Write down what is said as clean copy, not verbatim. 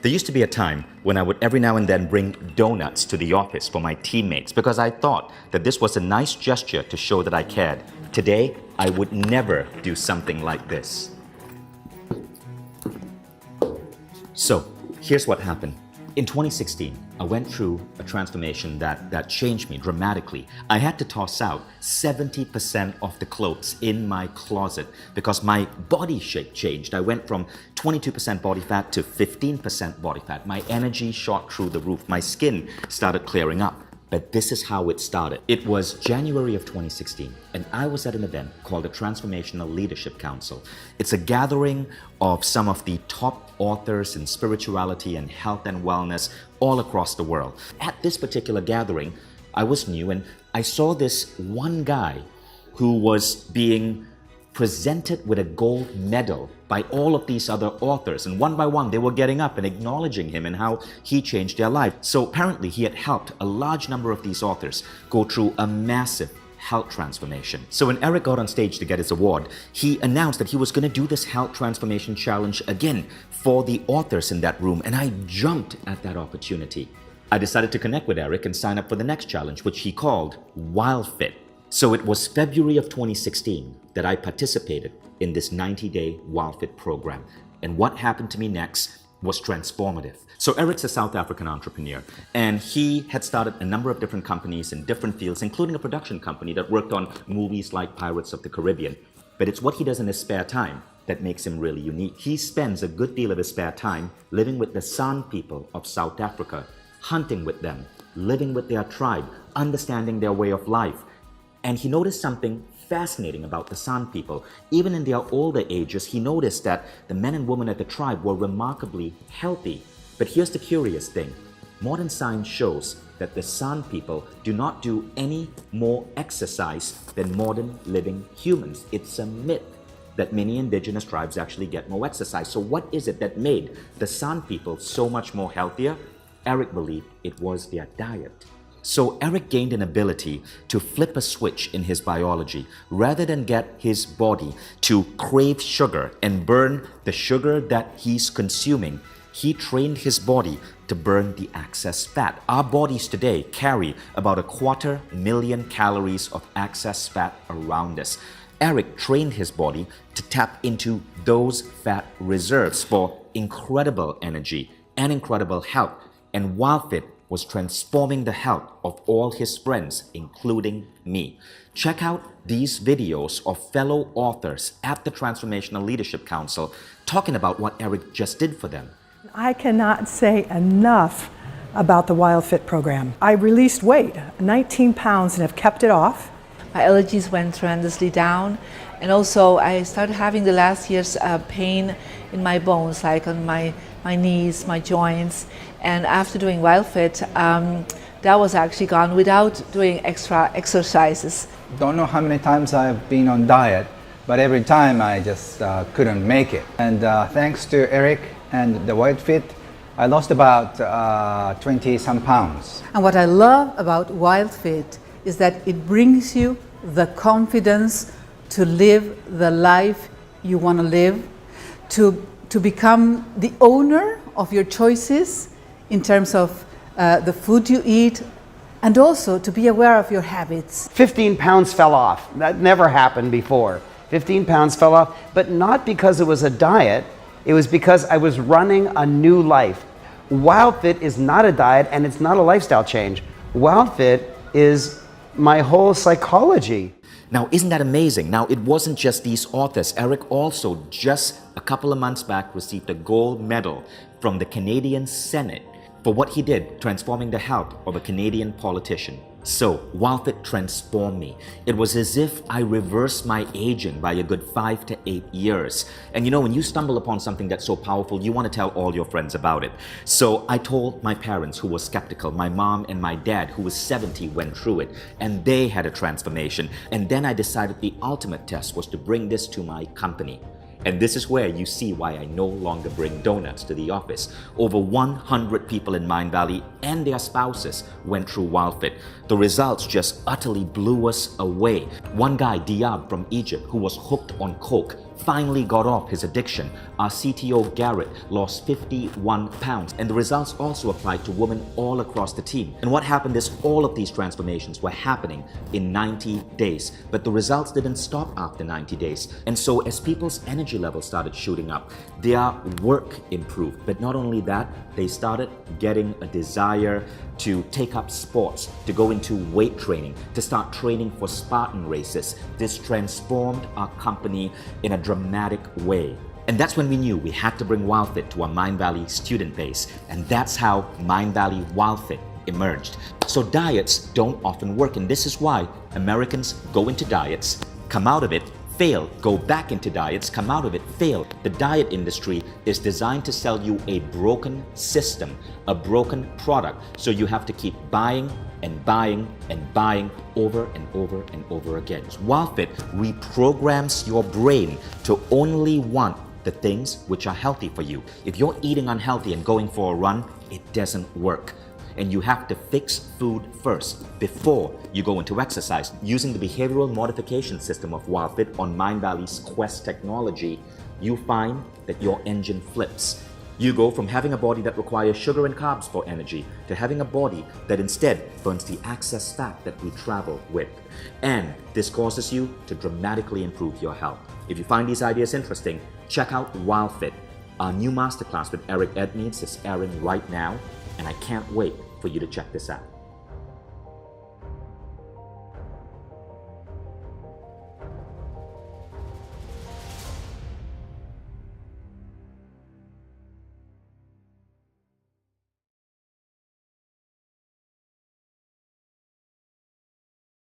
There used to be a time when I would every now and then bring donuts to the office for my teammates because I thought that this was a nice gesture to show that I cared. Today, I would never do something like this. So, here's what happened. In 2016, I went through a transformation that changed me dramatically. I had to toss out 70% of the clothes in my closet because my body shape changed. I went from 22% body fat to 15% body fat. My energy shot through the roof. My skin started clearing up. But this is how it started. It was January of 2016, and I was at an event called the Transformational Leadership Council. It's a gathering of some of the top authors in spirituality and health and wellness all across the world. At this particular gathering, I was new, and I saw this one guy who was being presented with a gold medal by all of these other authors, and one by one they were getting up and acknowledging him and how he changed their life. So apparently he had helped a large number of these authors go through a massive health transformation. So when Eric got on stage to get his award, he announced that he was going to do this health transformation challenge again for the authors in that room, and I jumped at that opportunity. I decided to connect with Eric and sign up for the next challenge, which he called WildFit. So it was February of 2016 that I participated in this 90-day WildFit program. And what happened to me next was transformative. So Eric's a South African entrepreneur, and he had started a number of different companies in different fields, including a production company that worked on movies like Pirates of the Caribbean. But it's what he does in his spare time that makes him really unique. He spends a good deal of his spare time living with the San people of South Africa, hunting with them, living with their tribe, understanding their way of life. And he noticed something fascinating about the San people. Even in their older ages, he noticed that the men and women of the tribe were remarkably healthy. But here's the curious thing. Modern science shows that the San people do not do any more exercise than modern living humans. It's a myth that many indigenous tribes actually get more exercise. So what is it that made the San people so much more healthier? Eric believed it was their diet. So Eric gained an ability to flip a switch in his biology. Rather than get his body to crave sugar and burn the sugar that he's consuming, he trained his body to burn the excess fat. Our bodies today carry about 250,000 calories of excess fat around us. Eric trained his body to tap into those fat reserves for incredible energy and incredible health. And WildFit was transforming the health of all his friends, including me. Check out these videos of fellow authors at the Transformational Leadership Council talking about what Eric just did for them. I cannot say enough about the WildFit program. I released weight, 19 pounds, and have kept it off. My allergies went tremendously down, and also I started having the last years pain in my bones, like on my knees, my joints. And after doing WildFit, that was actually gone without doing extra exercises. Don't know how many times I've been on diet, but every time I just couldn't make it. And thanks to Eric and the WildFit, I lost about 20-some pounds. And what I love about WildFit is that it brings you the confidence to live the life you want to live, to become the owner of your choices in terms of the food you eat, and also to be aware of your habits. 15 pounds fell off. That never happened before. 15 pounds fell off, but not because it was a diet. It was because I was running a new life. WildFit is not a diet, and it's not a lifestyle change. WildFit is my whole psychology. Now, isn't that amazing? Now, it wasn't just these authors. Eric also, just a couple of months back, received a gold medal from the Canadian Senate for what he did, transforming the health of a Canadian politician. So, WildFit transformed me. It was as if I reversed my aging by a good 5 to 8 years. And you know, when you stumble upon something that's so powerful, you want to tell all your friends about it. So I told my parents, who were skeptical. My mom and my dad, who was 70, went through it, and they had a transformation. And then I decided the ultimate test was to bring this to my company. And this is where you see why I no longer bring donuts to the office. Over 100 people in Mindvalley and their spouses went through WildFit. The results just utterly blew us away. One guy, Diab from Egypt, who was hooked on coke finally got off his addiction. Our CTO Garrett lost 51 pounds, and the results also applied to women all across the team. And what happened is all of these transformations were happening in 90 days, but the results didn't stop after 90 days. And so as people's energy levels started shooting up, their work improved. But not only that, they started getting a desire to take up sports, to go into weight training, to start training for Spartan races. This transformed our company in a dramatic way. And that's when we knew we had to bring WildFit to our Mindvalley student base. And that's how Mindvalley WildFit emerged. So diets don't often work, and this is why Americans go into diets, come out of it, fail, go back into diets, come out of it, fail. The diet industry is designed to sell you a broken system, a broken product. So you have to keep buying and buying and buying over and over and over again. WildFit reprograms your brain to only want the things which are healthy for you. If you're eating unhealthy and going for a run, it doesn't work. And you have to fix food first before you go into exercise. Using the behavioral modification system of WildFit on Mindvalley's Quest technology, you find that your engine flips. You go from having a body that requires sugar and carbs for energy to having a body that instead burns the excess fat that we travel with. And this causes you to dramatically improve your health. If you find these ideas interesting, check out WildFit. Our new masterclass with Eric Edmeades is airing right now, and I can't wait for you to check this out.